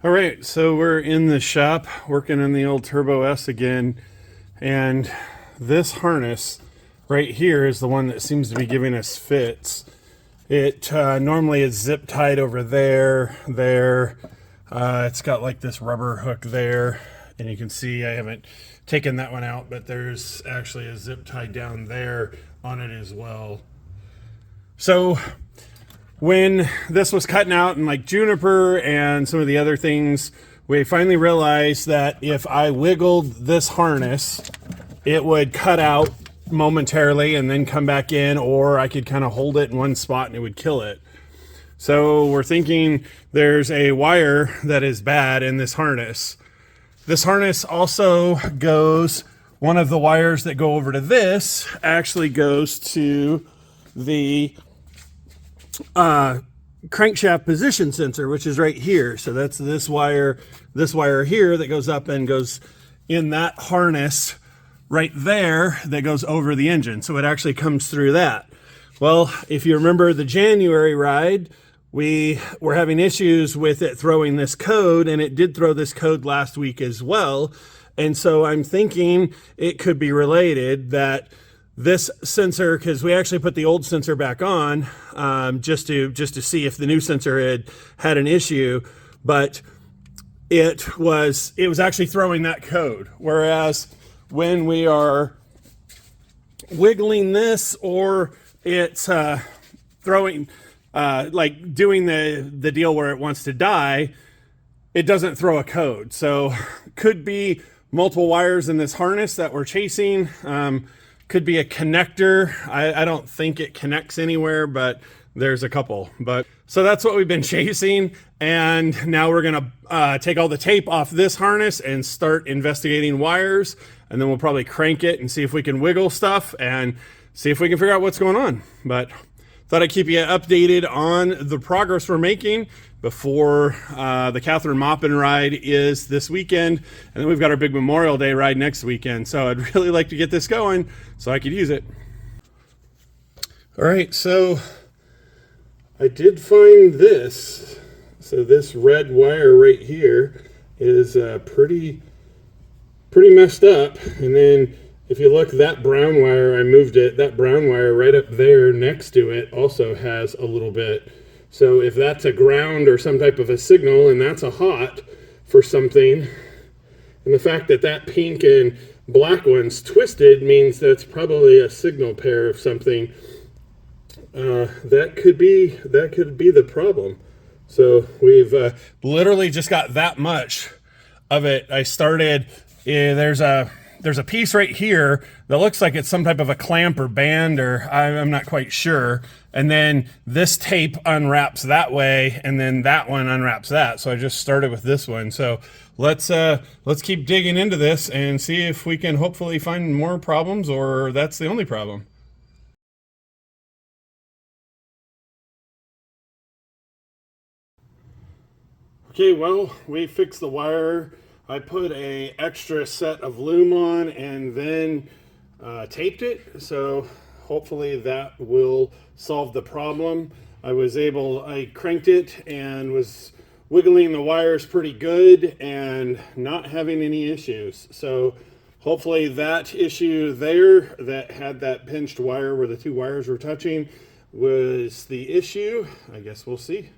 All right, so we're in the shop working on the old Turbo S again, and this harness right here is the one that seems to be giving us fits. It normally is zip tied over there. It's got like this rubber hook there, and you can see I haven't taken that one out, but there's actually a zip tie down there on it as well. So when this was cutting out and like juniper and some of the other things, we finally realized that if I wiggled this harness, it would cut out momentarily and then come back in, or I could kind of hold it in one spot and it would kill it. So we're thinking there's a wire that is bad in this harness. This harness also goes, one of the wires that go over to this actually goes to the crankshaft position sensor, which is right here. So that's this wire here that goes up and goes in that harness right there that goes over the engine. So it actually comes through that. Well, if you remember the January ride, we were having issues with it throwing this code, and it did throw this code last week as well. And so I'm thinking it could be related, that this sensor, because we actually put the old sensor back on just to see if the new sensor had an issue, but it was actually throwing that code. Whereas when we are wiggling this, or it's throwing like doing the deal where it wants to die, it doesn't throw a code. So could be multiple wires in this harness that we're chasing. Could be a connector. I don't think it connects anywhere, but there's a couple. But so that's what we've been chasing. And now we're gonna take all the tape off this harness and start investigating wires. And then we'll probably crank it and see if we can wiggle stuff and see if we can figure out what's going on. But thought I'd keep you updated on the progress we're making before the Catherine Moppin ride is this weekend. And then we've got our big Memorial Day ride next weekend. So I'd really like to get this going so I could use it. All right, so I did find this. So this red wire right here is pretty messed up. And then if you look, that brown wire, I moved it. That brown wire right up there next to it also has a little bit. So if that's a ground or some type of a signal, and that's a hot for something, and the fact that that pink and black one's twisted means that's probably a signal pair of something. That could be the problem. So we've literally just got that much of it. I started, there's a piece right here that looks like it's some type of a clamp or band, or I'm not quite sure. And then this tape unwraps that way, and then that one unwraps that. So I just started with this one. So let's keep digging into this and see if we can hopefully find more problems, or that's the only problem. Okay, well, we fixed the wire. I put a extra set of loom on and then taped it, so hopefully that will solve the problem. I cranked it and was wiggling the wires pretty good and not having any issues. So hopefully that issue there that had that pinched wire where the two wires were touching was the issue. I guess we'll see.